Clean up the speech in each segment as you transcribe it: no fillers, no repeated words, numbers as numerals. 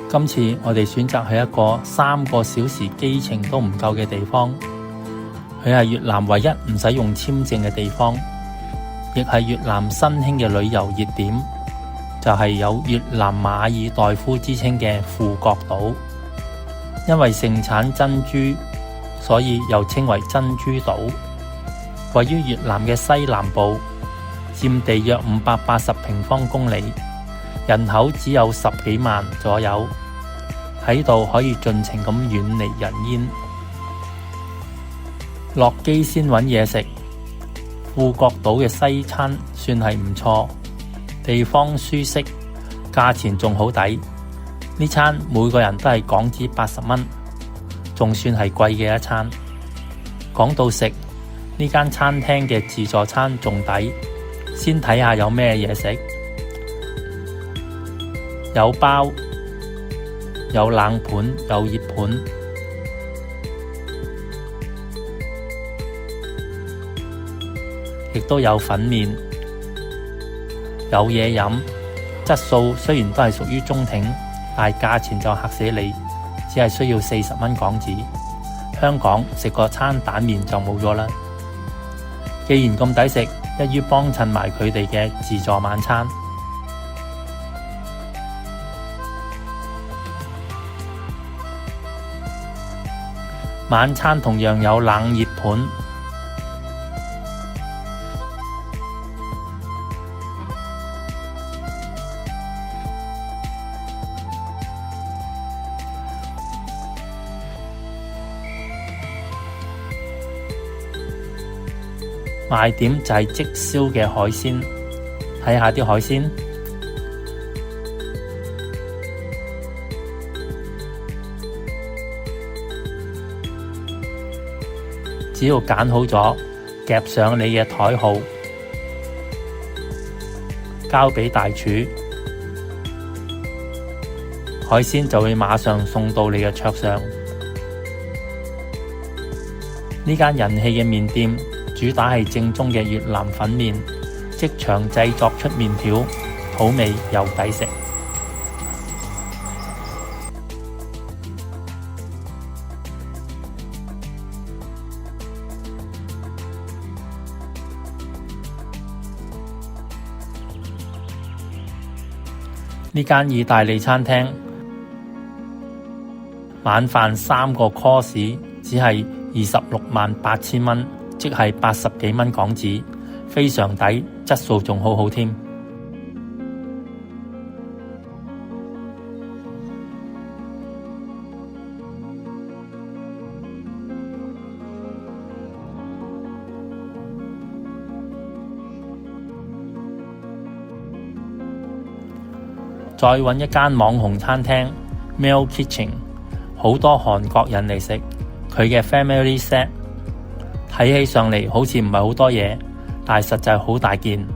今次我哋選擇去一個3個小時機程都唔夠嘅地方，佢係越南唯一唔使用簽證嘅地方，亦係越南新興嘅旅遊熱點，就係有越南馬爾代夫之稱嘅富國島。因為盛產珍珠，所以又稱為珍珠島。位於越南嘅西南部，佔地約580平方公里，人口只有10幾萬左右，喺度可以盡情咁遠離人煙。落機先揾嘢食，富國島嘅西餐算係唔錯，地方舒適，價錢仲好抵。呢餐每個人都係港紙80蚊，仲算係貴嘅一餐。講到食，呢間餐廳嘅自助餐仲抵，先睇下有咩嘢食。有包，有冷盤，有熱盤，亦都有粉麵，有嘢飲。質素雖然都係屬於中挺，但係價錢就嚇死你，只係需要40蚊港紙。香港食個餐蛋麵就冇咗啦。既然咁抵食，一於幫襯埋佢哋嘅自助晚餐。晚餐同樣有冷熱盤，賣點就係即燒嘅海鮮。睇下啲海鮮，只要揀好咗，夾上你嘅枱號，交俾大廚，海鮮就會馬上送到你嘅桌上。呢間人氣嘅麵店主打係正宗嘅越南粉麵，即場製作出麵條，好味又抵食。呢間意大利餐廳晚飯3個 course 只係268000蚊，即係80幾蚊港紙，非常抵，質素仲好好添。再揾一間網紅餐廳 Meal Kitchen， 好多韓國人嚟食。佢嘅 Family Set 睇起上嚟好似唔係好多嘢，但係實際好大件。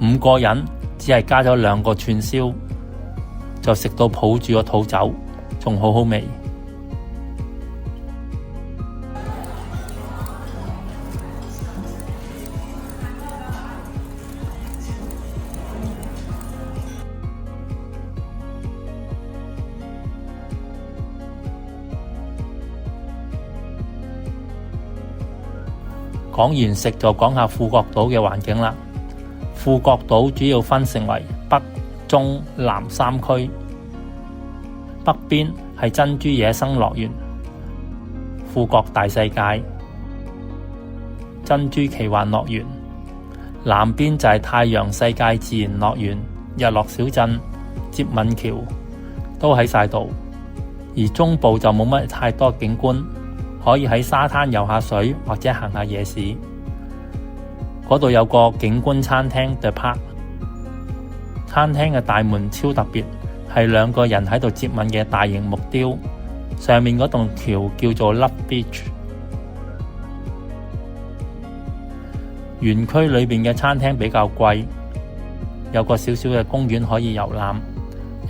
5個人只係加咗2個串燒，就食到抱住個肚走，仲好好味。講完食就講下富國島嘅環境啦。富國島主要分成為北、中、南3區。北邊係珍珠野生樂園、富國大世界、珍珠奇幻樂園。南邊就係太陽世界自然樂園、日落小鎮、接吻橋，都喺晒度。而中部就冇乜太多景觀，可以喺沙灘游下水或者行下夜市。嗰度有個景觀餐廳 The Park， 餐廳嘅大門超特別，係2個人喺度接吻嘅大型木雕，上面嗰棟橋叫做 Love Beach。 園區裏面嘅餐廳比較貴，有個小小嘅公園可以遊覽，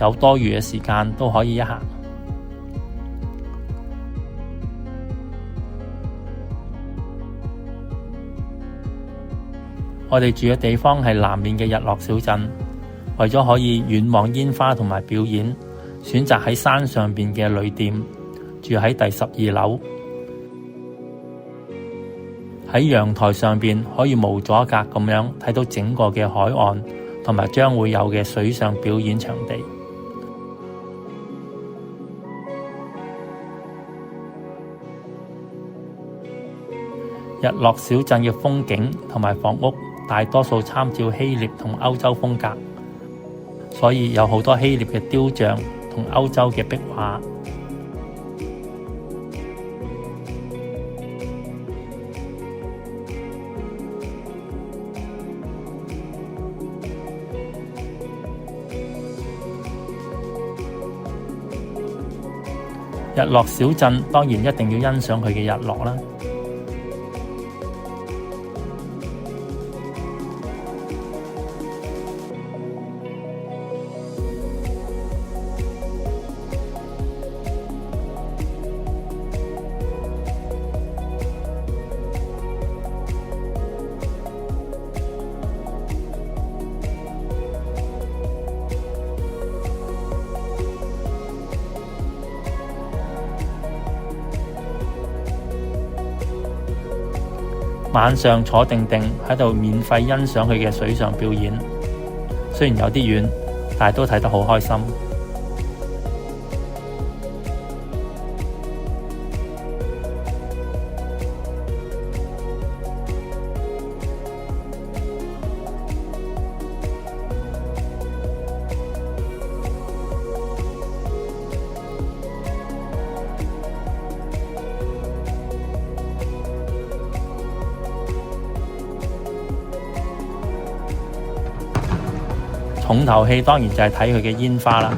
有多餘嘅時間都可以一行。我哋住嘅地方係南面嘅日落小鎮，為咗可以遠望煙花同埋表演，選擇喺山上邊嘅旅店，住喺第12樓。喺陽台上邊可以無阻隔咁樣睇到整個嘅海岸，同埋將會有嘅水上表演場地。日落小鎮嘅風景同埋房屋大多數參照希臘同歐洲風格，所以有好多希臘嘅雕像同歐洲嘅壁畫。日落小鎮當然一定要欣賞佢嘅日落啦。晚上坐定定喺度免費欣賞佢嘅水上表演，雖然有啲遠，但係都睇得好開心。重頭戲當然就係睇佢嘅煙花啦。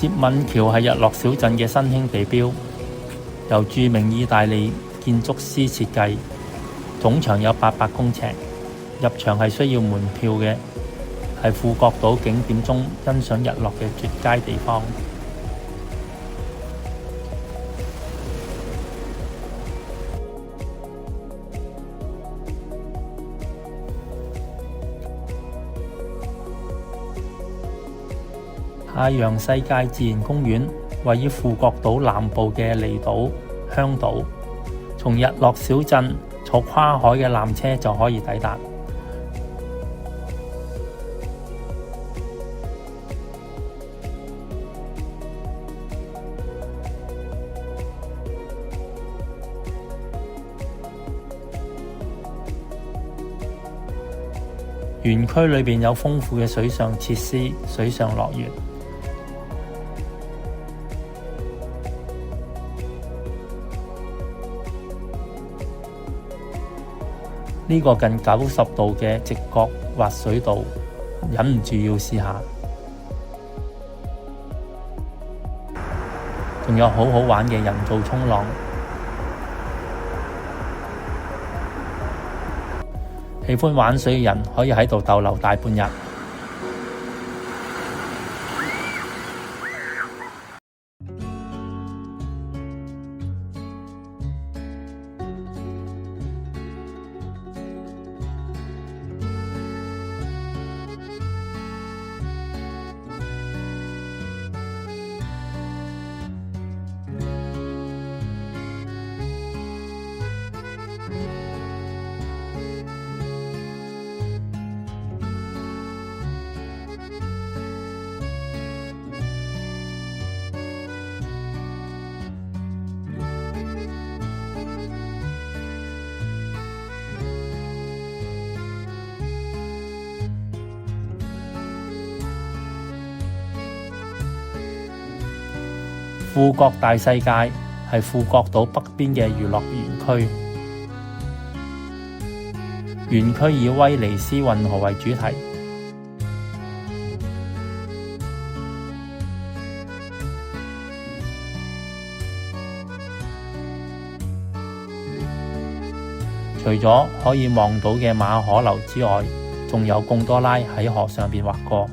接吻橋係日落小鎮嘅新興地標，由著名意大利建築師設計，總長有800公尺，入場係需要門票嘅，係富國島景點中欣賞日落嘅絕佳地方。太陽世界自然公園位於富國島南部嘅離島香島，從日落小鎮坐跨海嘅纜車就可以抵達。園區裏邊有豐富嘅水上設施、水上樂園。呢個近90度嘅直角滑水道，忍唔住要試下。仲有好好玩嘅人造衝浪，喜歡玩水嘅人可以喺度逗留大半日。富國大世界係富國島北邊嘅娛樂園區，園區以威尼斯運河為主題。除咗可以望到嘅馬可樓之外，仲有貢多拉喺河上邊劃過，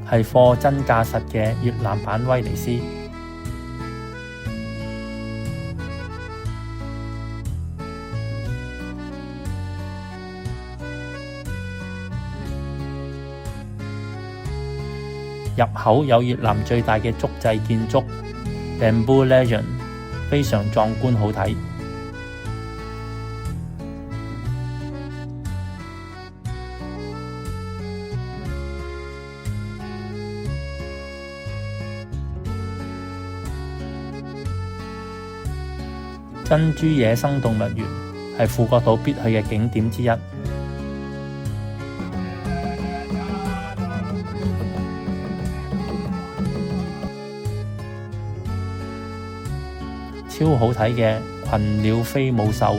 係貨真價實嘅越南版威尼斯。入口有越南最大嘅竹製建築 Bamboo Legend， 非常壯觀好睇。珍珠野生動物園係富國島必去嘅景點之一。超好睇嘅群鳥飛舞秀，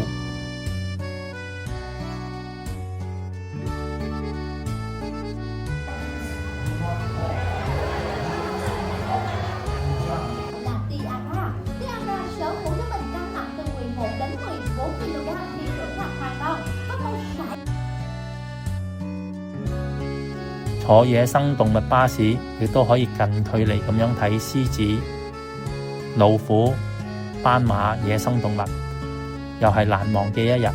坐野生動物巴士亦都可以近距離咁樣睇獅子、老虎、斑馬野生動物，又係難忘嘅一日。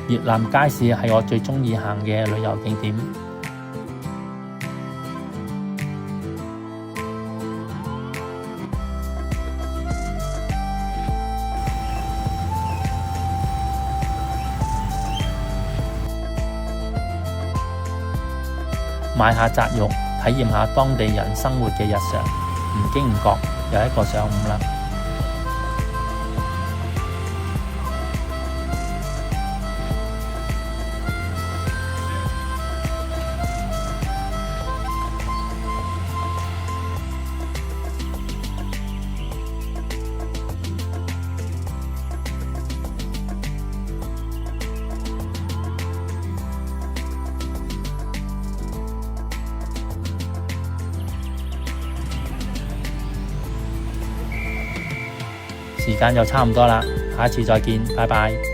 越南街市係我最鍾意行嘅旅遊景點。買下雜肉，體驗下當地人生活嘅日常，唔經唔覺又一個上午啦。時間又差唔多啦，下一次再見，拜拜。